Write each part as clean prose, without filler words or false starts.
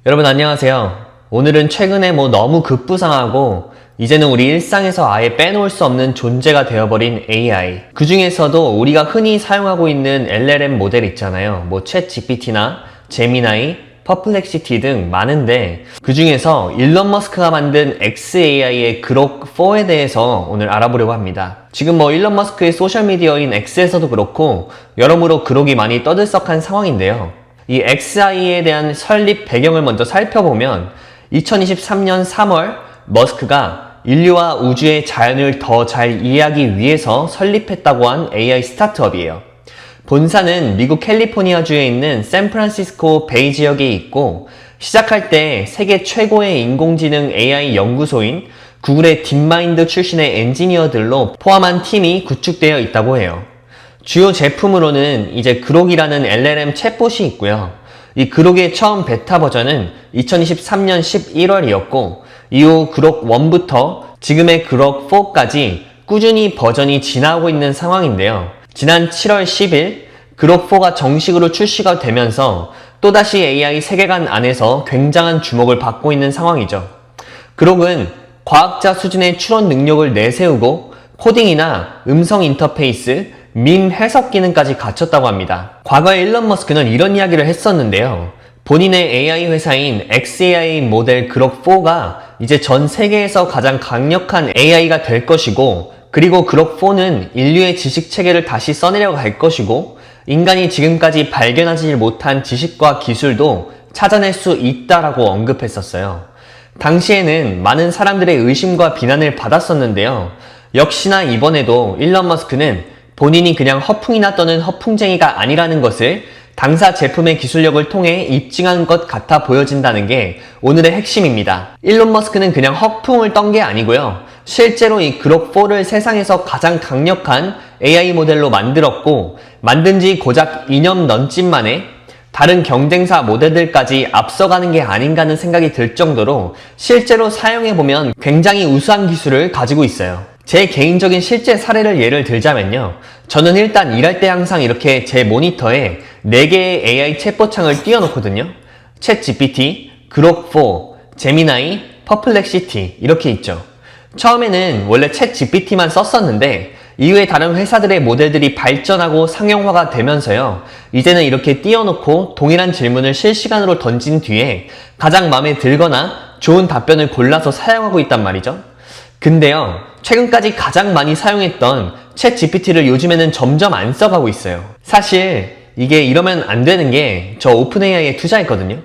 여러분 안녕하세요. 오늘은 최근에 너무 급부상하고 이제는 우리 일상에서 아예 빼놓을 수 없는 존재가 되어버린 AI. 그 중에서도 우리가 흔히 사용하고 있는 LLM 모델 있잖아요. 챗 GPT나 제미나이, 퍼플렉시티 등 많은데 그 중에서 일론 머스크가 만든 xAI의 그록4에 대해서 오늘 알아보려고 합니다. 지금 일론 머스크의 소셜미디어인 X에서도 그렇고 여러모로 그록이 많이 떠들썩한 상황인데요. 이 xAI에 대한 설립 배경을 먼저 살펴보면 2023년 3월 머스크가 인류와 우주의 자연을 더 잘 이해하기 위해서 설립했다고 한 AI 스타트업이에요. 본사는 미국 캘리포니아주에 있는 샌프란시스코 베이 지역에 있고 시작할 때 세계 최고의 인공지능 AI 연구소인 구글의 딥마인드 출신의 엔지니어들로 포함한 팀이 구축되어 있다고 해요. 주요 제품으로는 이제 그록이라는 LLM 챗봇이 있고요. 이 그록의 처음 베타 버전은 2023년 11월이었고 이후 그록 1부터 지금의 그록 4까지 꾸준히 버전이 지나고 있는 상황인데요. 지난 7월 10일 그록 4가 정식으로 출시가 되면서 또다시 AI 세계관 안에서 굉장한 주목을 받고 있는 상황이죠. 그록은 과학자 수준의 추론 능력을 내세우고 코딩이나 음성 인터페이스, 밈 해석 기능까지 갖췄다고 합니다. 과거에 일론 머스크는 이런 이야기를 했었는데요. 본인의 AI 회사인 xAI 모델 그록4가 이제 전 세계에서 가장 강력한 AI가 될 것이고 그리고 그록4는 인류의 지식 체계를 다시 써내려 갈 것이고 인간이 지금까지 발견하지 못한 지식과 기술도 찾아낼 수 있다라고 언급했었어요. 당시에는 많은 사람들의 의심과 비난을 받았었는데요. 역시나 이번에도 일론 머스크는 본인이 그냥 허풍이나 떠는 허풍쟁이가 아니라는 것을 당사 제품의 기술력을 통해 입증한 것 같아 보여진다는 게 오늘의 핵심입니다. 일론 머스크는 그냥 허풍을 떤 게 아니고요. 실제로 이 그록4를 세상에서 가장 강력한 AI 모델로 만들었고 만든 지 고작 2년 넘짓 만에 다른 경쟁사 모델들까지 앞서가는 게 아닌가 하는 생각이 들 정도로 실제로 사용해보면 굉장히 우수한 기술을 가지고 있어요. 제 개인적인 실제 사례를 예를 들자면요. 저는 일단 일할 때 항상 이렇게 제 모니터에 4개의 AI 챗봇 창을 띄워놓거든요. 챗 GPT, 그록4, 제미나이, 퍼플렉시티 이렇게 있죠. 처음에는 원래 챗 GPT만 썼었는데 이후에 다른 회사들의 모델들이 발전하고 상용화가 되면서요. 이제는 이렇게 띄워놓고 동일한 질문을 실시간으로 던진 뒤에 가장 마음에 들거나 좋은 답변을 골라서 사용하고 있단 말이죠. 근데요, 최근까지 가장 많이 사용했던 챗 GPT를 요즘에는 점점 안 써가고 있어요. 사실 이게 이러면 안 되는 게 저 오픈AI에 투자했거든요.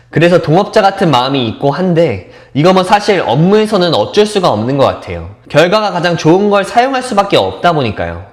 그래서 동업자 같은 마음이 있고 한데 이거 사실 업무에서는 어쩔 수가 없는 것 같아요. 결과가 가장 좋은 걸 사용할 수밖에 없다 보니까요.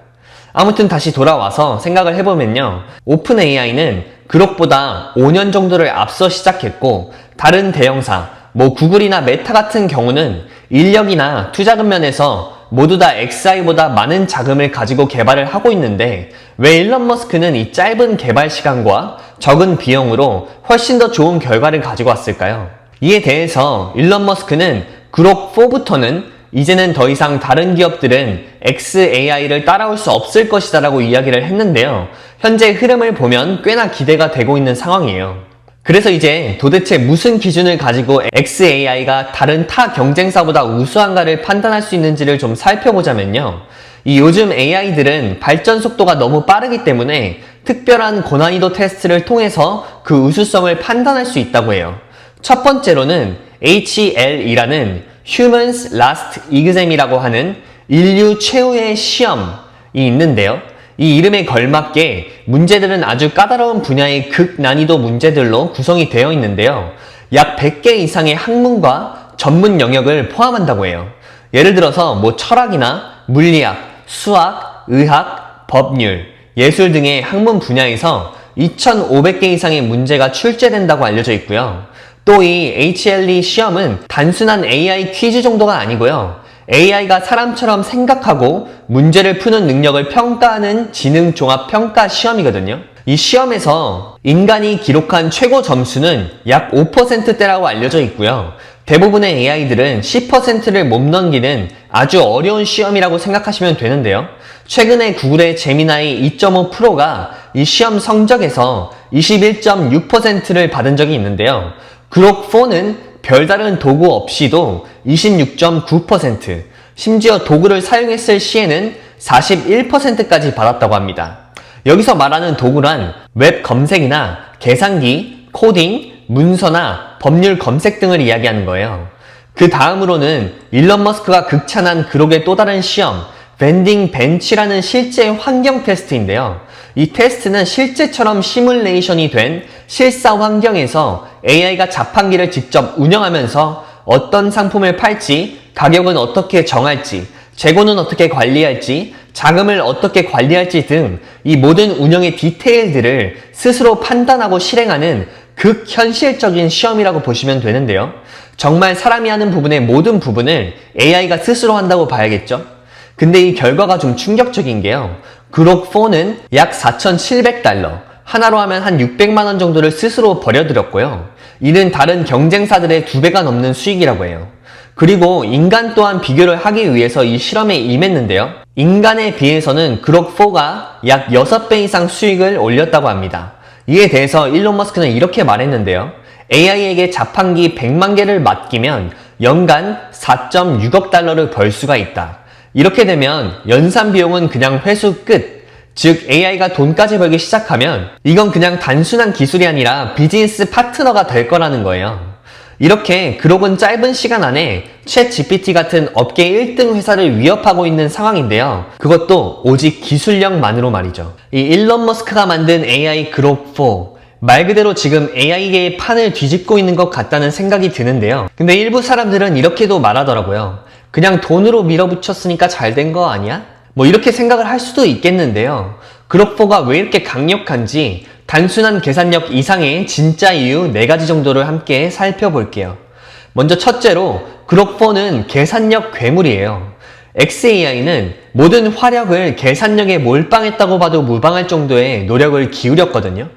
아무튼 다시 돌아와서 생각을 해보면요. 오픈AI는 그록보다 5년 정도를 앞서 시작했고 다른 대형사, 구글이나 메타 같은 경우는 인력이나 투자금 면에서 모두 다 xAI보다 많은 자금을 가지고 개발을 하고 있는데 왜 일론 머스크는 이 짧은 개발 시간과 적은 비용으로 훨씬 더 좋은 결과를 가지고 왔을까요? 이에 대해서 일론 머스크는 그록4부터는 이제는 더 이상 다른 기업들은 xAI를 따라올 수 없을 것이다 라고 이야기를 했는데요. 현재 흐름을 보면 꽤나 기대가 되고 있는 상황이에요. 그래서 이제 도대체 무슨 기준을 가지고 xAI가 다른 타 경쟁사보다 우수한가를 판단할 수 있는지를 좀 살펴보자면요. 이 요즘 AI들은 발전 속도가 너무 빠르기 때문에 특별한 고난이도 테스트를 통해서 그 우수성을 판단할 수 있다고 해요. 첫 번째로는 HL이라는 Humans Last Exam이라고 하는 인류 최후의 시험이 있는데요. 이 이름에 걸맞게 문제들은 아주 까다로운 분야의 극난이도 문제들로 구성이 되어 있는데요. 약 100개 이상의 학문과 전문 영역을 포함한다고 해요. 예를 들어서 철학이나 물리학, 수학, 의학, 법률, 예술 등의 학문 분야에서 2,500개 이상의 문제가 출제된다고 알려져 있고요. 또 이 HLE 시험은 단순한 AI 퀴즈 정도가 아니고요. AI가 사람처럼 생각하고 문제를 푸는 능력을 평가하는 지능 종합 평가 시험이거든요. 이 시험에서 인간이 기록한 최고 점수는 약 5%대라고 알려져 있고요. 대부분의 AI들은 10%를 못 넘기는 아주 어려운 시험이라고 생각하시면 되는데요. 최근에 구글의 제미나이 2.5 프로가 이 시험 성적에서 21.6%를 받은 적이 있는데요. 그록4는 별다른 도구 없이도 26.9%, 심지어 도구를 사용했을 시에는 41%까지 받았다고 합니다. 여기서 말하는 도구란 웹 검색이나 계산기, 코딩, 문서나 법률 검색 등을 이야기하는 거예요. 그 다음으로는 일론 머스크가 극찬한 그록의 또 다른 시험, 밴딩 벤치라는 실제 환경 테스트인데요. 이 테스트는 실제처럼 시뮬레이션이 된 실사 환경에서 AI가 자판기를 직접 운영하면서 어떤 상품을 팔지, 가격은 어떻게 정할지, 재고는 어떻게 관리할지, 자금을 어떻게 관리할지 등 이 모든 운영의 디테일들을 스스로 판단하고 실행하는 극현실적인 시험이라고 보시면 되는데요. 정말 사람이 하는 부분의 모든 부분을 AI가 스스로 한다고 봐야겠죠? 근데 이 결과가 좀 충격적인 게요. 그록4는 약 4,700달러, 하나로 하면 한 600만원 정도를 스스로 버려들였고요. 이는 다른 경쟁사들의 2배가 넘는 수익이라고 해요. 그리고 인간 또한 비교를 하기 위해서 이 실험에 임했는데요. 인간에 비해서는 그록4가 약 6배 이상 수익을 올렸다고 합니다. 이에 대해서 일론 머스크는 이렇게 말했는데요. AI에게 자판기 100만 개를 맡기면 연간 4.6억 달러를 벌 수가 있다. 이렇게 되면 연산 비용은 그냥 회수 끝. 즉 AI가 돈까지 벌기 시작하면 이건 그냥 단순한 기술이 아니라 비즈니스 파트너가 될 거라는 거예요. 이렇게 그록은 짧은 시간 안에 챗 GPT 같은 업계 1등 회사를 위협하고 있는 상황인데요. 그것도 오직 기술력만으로 말이죠. 이 일론 머스크가 만든 AI 그록4, 말 그대로 지금 AI계의 판을 뒤집고 있는 것 같다는 생각이 드는데요. 근데 일부 사람들은 이렇게도 말하더라고요. 그냥 돈으로 밀어붙였으니까 잘 된 거 아니야? 뭐 이렇게 생각을 할 수도 있겠는데요. 그록4가 왜 이렇게 강력한지 단순한 계산력 이상의 진짜 이유 4가지 정도를 함께 살펴볼게요. 먼저 첫째로 그록4는 계산력 괴물이에요. xAI는 모든 화력을 계산력에 몰빵했다고 봐도 무방할 정도의 노력을 기울였거든요.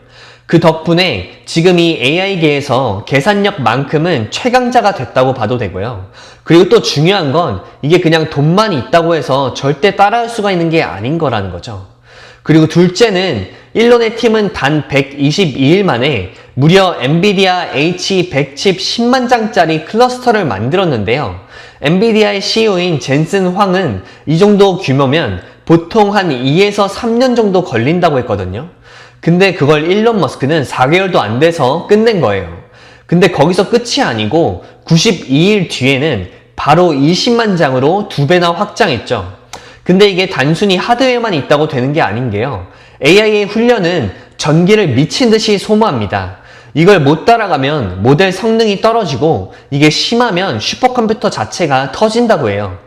그 덕분에 지금 이 AI계에서 계산력만큼은 최강자가 됐다고 봐도 되고요. 그리고 또 중요한 건 이게 그냥 돈만 있다고 해서 절대 따라할 수가 있는 게 아닌 거라는 거죠. 그리고 둘째는 일론의 팀은 단 122일 만에 무려 엔비디아 H100칩 10만 장짜리 클러스터를 만들었는데요. 엔비디아의 CEO인 젠슨 황은 이 정도 규모면 보통 한 2에서 3년 정도 걸린다고 했거든요. 근데 그걸 일론 머스크는 4개월도 안 돼서 끝낸 거예요. 근데 거기서 끝이 아니고 92일 뒤에는 바로 20만 장으로 2배나 확장했죠. 근데 이게 단순히 하드웨어만 있다고 되는 게 아닌 게요. AI의 훈련은 전기를 미친 듯이 소모합니다. 이걸 못 따라가면 모델 성능이 떨어지고 이게 심하면 슈퍼컴퓨터 자체가 터진다고 해요.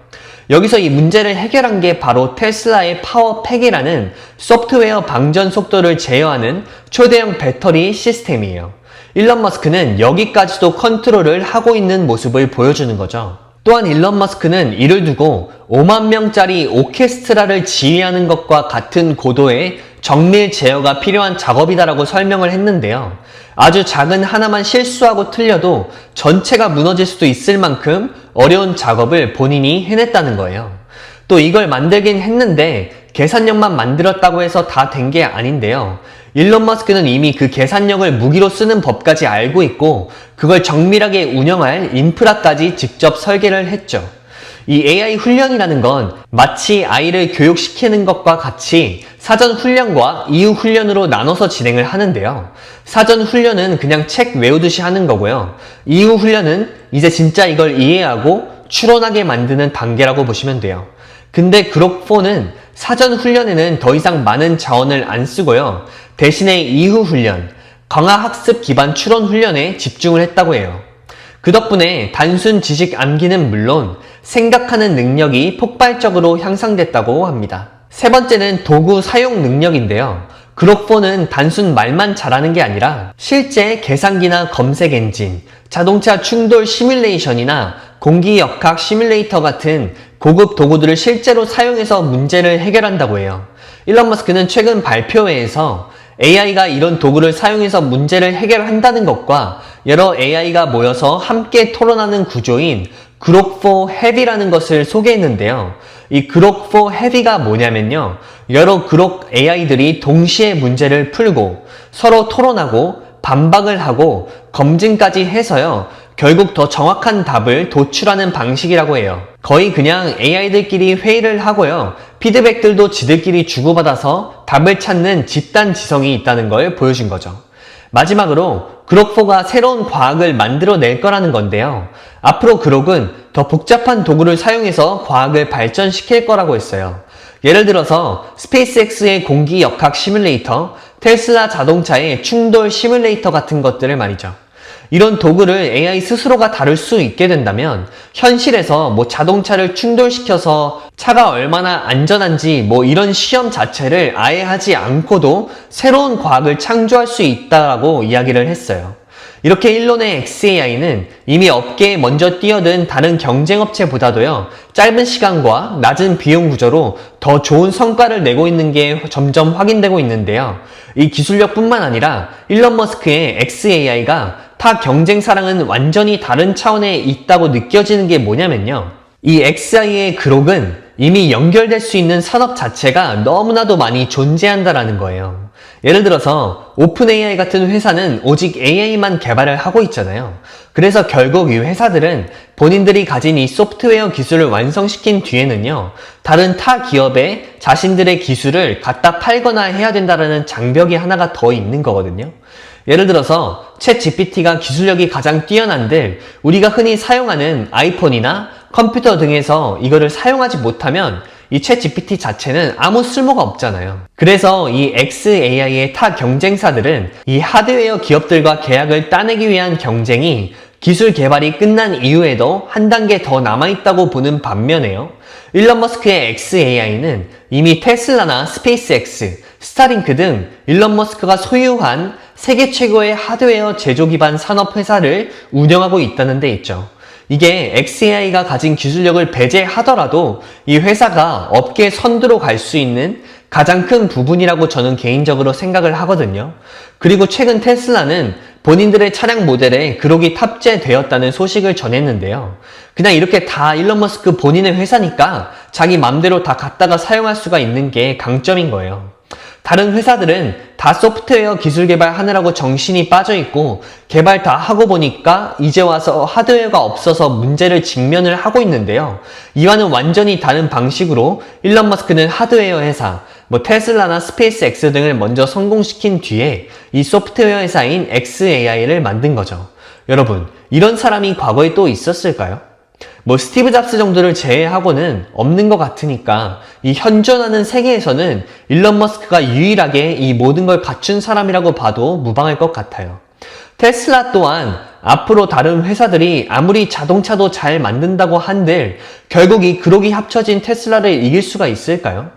여기서 이 문제를 해결한 게 바로 테슬라의 파워팩이라는 소프트웨어 방전 속도를 제어하는 초대형 배터리 시스템이에요. 일론 머스크는 여기까지도 컨트롤을 하고 있는 모습을 보여주는 거죠. 또한 일론 머스크는 이를 두고 5만 명짜리 오케스트라를 지휘하는 것과 같은 고도의 정밀 제어가 필요한 작업이다라고 설명을 했는데요. 아주 작은 하나만 실수하고 틀려도 전체가 무너질 수도 있을 만큼 어려운 작업을 본인이 해냈다는 거예요. 또 이걸 만들긴 했는데 계산력만 만들었다고 해서 다 된 게 아닌데요. 일론 머스크는 이미 그 계산력을 무기로 쓰는 법까지 알고 있고 그걸 정밀하게 운영할 인프라까지 직접 설계를 했죠. 이 AI 훈련이라는 건 마치 아이를 교육시키는 것과 같이 사전 훈련과 이후 훈련으로 나눠서 진행을 하는데요. 사전 훈련은 그냥 책 외우듯이 하는 거고요. 이후 훈련은 이제 진짜 이걸 이해하고 추론하게 만드는 단계라고 보시면 돼요. 근데 그록4는 사전 훈련에는 더 이상 많은 자원을 안 쓰고요. 대신에 이후 훈련, 강화 학습 기반 추론 훈련에 집중을 했다고 해요. 그 덕분에 단순 지식 암기는 물론 생각하는 능력이 폭발적으로 향상됐다고 합니다. 세 번째는 도구 사용 능력인데요. 그록4는 단순 말만 잘하는 게 아니라 실제 계산기나 검색 엔진, 자동차 충돌 시뮬레이션이나 공기 역학 시뮬레이터 같은 고급 도구들을 실제로 사용해서 문제를 해결한다고 해요. 일론 머스크는 최근 발표회에서 AI가 이런 도구를 사용해서 문제를 해결한다는 것과 여러 AI가 모여서 함께 토론하는 구조인 그록4 헤비라는 것을 소개했는데요. 이 그록4 헤비가 뭐냐면요. 여러 그록 AI들이 동시에 문제를 풀고 서로 토론하고 반박을 하고 검증까지 해서요. 결국 더 정확한 답을 도출하는 방식이라고 해요. 거의 그냥 AI들끼리 회의를 하고요. 피드백들도 지들끼리 주고받아서 답을 찾는 집단 지성이 있다는 걸 보여준 거죠. 마지막으로 그록4가 새로운 과학을 만들어낼 거라는 건데요. 앞으로 그록은 더 복잡한 도구를 사용해서 과학을 발전시킬 거라고 했어요. 예를 들어서 스페이스X의 공기 역학 시뮬레이터, 테슬라 자동차의 충돌 시뮬레이터 같은 것들을 말이죠. 이런 도구를 AI 스스로가 다룰 수 있게 된다면 현실에서 자동차를 충돌시켜서 차가 얼마나 안전한지 이런 시험 자체를 아예 하지 않고도 새로운 과학을 창조할 수 있다라고 이야기를 했어요. 이렇게 일론의 xAI는 이미 업계에 먼저 뛰어든 다른 경쟁업체보다도요, 짧은 시간과 낮은 비용 구조로 더 좋은 성과를 내고 있는 게 점점 확인되고 있는데요. 이 기술력뿐만 아니라 일론 머스크의 xAI가 타 경쟁사랑은 완전히 다른 차원에 있다고 느껴지는 게 뭐냐면요. 이 xAI의 그록은 이미 연결될 수 있는 산업 자체가 너무나도 많이 존재한다라는 거예요. 예를 들어서 오픈AI 같은 회사는 오직 AI만 개발을 하고 있잖아요. 그래서 결국 이 회사들은 본인들이 가진 이 소프트웨어 기술을 완성시킨 뒤에는요, 다른 타 기업에 자신들의 기술을 갖다 팔거나 해야 된다는 장벽이 하나가 더 있는 거거든요. 예를 들어서 챗GPT가 기술력이 가장 뛰어난들 우리가 흔히 사용하는 아이폰이나 컴퓨터 등에서 이거를 사용하지 못하면 이 챗GPT 자체는 아무 쓸모가 없잖아요. 그래서 이 xAI의 타 경쟁사들은 이 하드웨어 기업들과 계약을 따내기 위한 경쟁이 기술 개발이 끝난 이후에도 한 단계 더 남아있다고 보는 반면에요. 일론 머스크의 xAI는 이미 테슬라나 스페이스X, 스타링크 등 일론 머스크가 소유한 세계 최고의 하드웨어 제조 기반 산업 회사를 운영하고 있다는 데 있죠. 이게 xAI가 가진 기술력을 배제하더라도 이 회사가 업계 선두로 갈 수 있는 가장 큰 부분이라고 저는 개인적으로 생각을 하거든요. 그리고 최근 테슬라는 본인들의 차량 모델에 그록이 탑재되었다는 소식을 전했는데요. 그냥 이렇게 다 일론 머스크 본인의 회사니까 자기 맘대로 다 갖다가 사용할 수가 있는 게 강점인 거예요. 다른 회사들은 다 소프트웨어 기술 개발하느라고 정신이 빠져있고 개발 다 하고 보니까 이제 와서 하드웨어가 없어서 문제를 직면을 하고 있는데요. 이와는 완전히 다른 방식으로 일론 머스크는 하드웨어 회사, 테슬라나 스페이스X 등을 먼저 성공시킨 뒤에 이 소프트웨어 회사인 xAI를 만든 거죠. 여러분, 이런 사람이 과거에 또 있었을까요? 스티브 잡스 정도를 제외하고는 없는 것 같으니까 이 현존하는 세계에서는 일론 머스크가 유일하게 이 모든 걸 갖춘 사람이라고 봐도 무방할 것 같아요. 테슬라 또한 앞으로 다른 회사들이 아무리 자동차도 잘 만든다고 한들 결국 이 그록이 합쳐진 테슬라를 이길 수가 있을까요?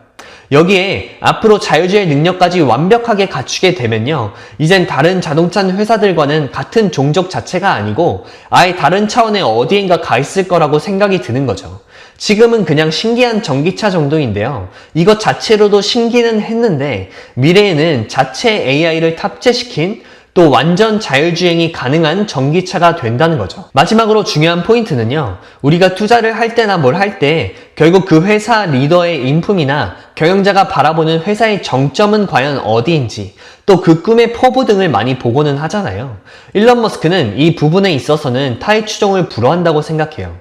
여기에 앞으로 자율주행 능력까지 완벽하게 갖추게 되면요, 이젠 다른 자동차 회사들과는 같은 종족 자체가 아니고 아예 다른 차원의 어디엔가 가 있을 거라고 생각이 드는 거죠. 지금은 그냥 신기한 전기차 정도인데요. 이것 자체로도 신기는 했는데 미래에는 자체 AI를 탑재시킨 또 완전 자율주행이 가능한 전기차가 된다는 거죠. 마지막으로 중요한 포인트는요, 우리가 투자를 할 때나 뭘 할 때 결국 그 회사 리더의 인품이나 경영자가 바라보는 회사의 정점은 과연 어디인지 또 그 꿈의 포부 등을 많이 보고는 하잖아요. 일론 머스크는 이 부분에 있어서는 타의 추종을 불허한다고 생각해요.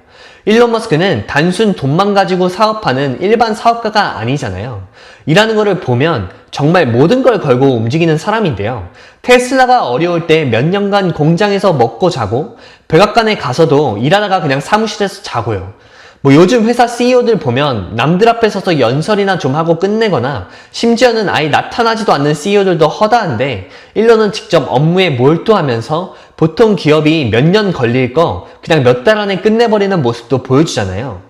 일론 머스크는 단순 돈만 가지고 사업하는 일반 사업가가 아니잖아요. 일하는 거를 보면 정말 모든 걸 걸고 움직이는 사람인데요. 테슬라가 어려울 때 몇 년간 공장에서 먹고 자고 백악관에 가서도 일하다가 그냥 사무실에서 자고요. 요즘 회사 CEO들 보면 남들 앞에 서서 연설이나 좀 하고 끝내거나 심지어는 아예 나타나지도 않는 CEO들도 허다한데 일론은 직접 업무에 몰두하면서 보통 기업이 몇 년 걸릴 거 그냥 몇 달 안에 끝내버리는 모습도 보여주잖아요.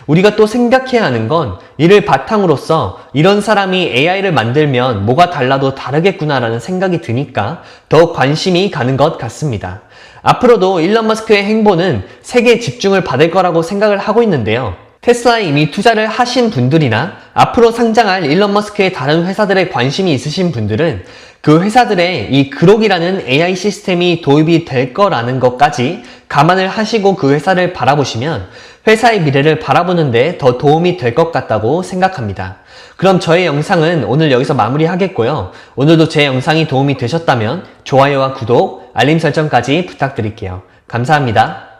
우리가 또 생각해야 하는 건 이를 바탕으로서 이런 사람이 AI를 만들면 뭐가 달라도 다르겠구나라는 생각이 드니까 더욱 관심이 가는 것 같습니다. 앞으로도 일론 머스크의 행보는 세계의 집중을 받을 거라고 생각을 하고 있는데요. 테슬라에 이미 투자를 하신 분들이나 앞으로 상장할 일론 머스크의 다른 회사들에 관심이 있으신 분들은 그 회사들의 이 그록이라는 AI 시스템이 도입이 될 거라는 것까지 감안을 하시고 그 회사를 바라보시면 회사의 미래를 바라보는데 더 도움이 될 것 같다고 생각합니다. 그럼 저의 영상은 오늘 여기서 마무리하겠고요. 오늘도 제 영상이 도움이 되셨다면 좋아요와 구독, 알림 설정까지 부탁드릴게요. 감사합니다.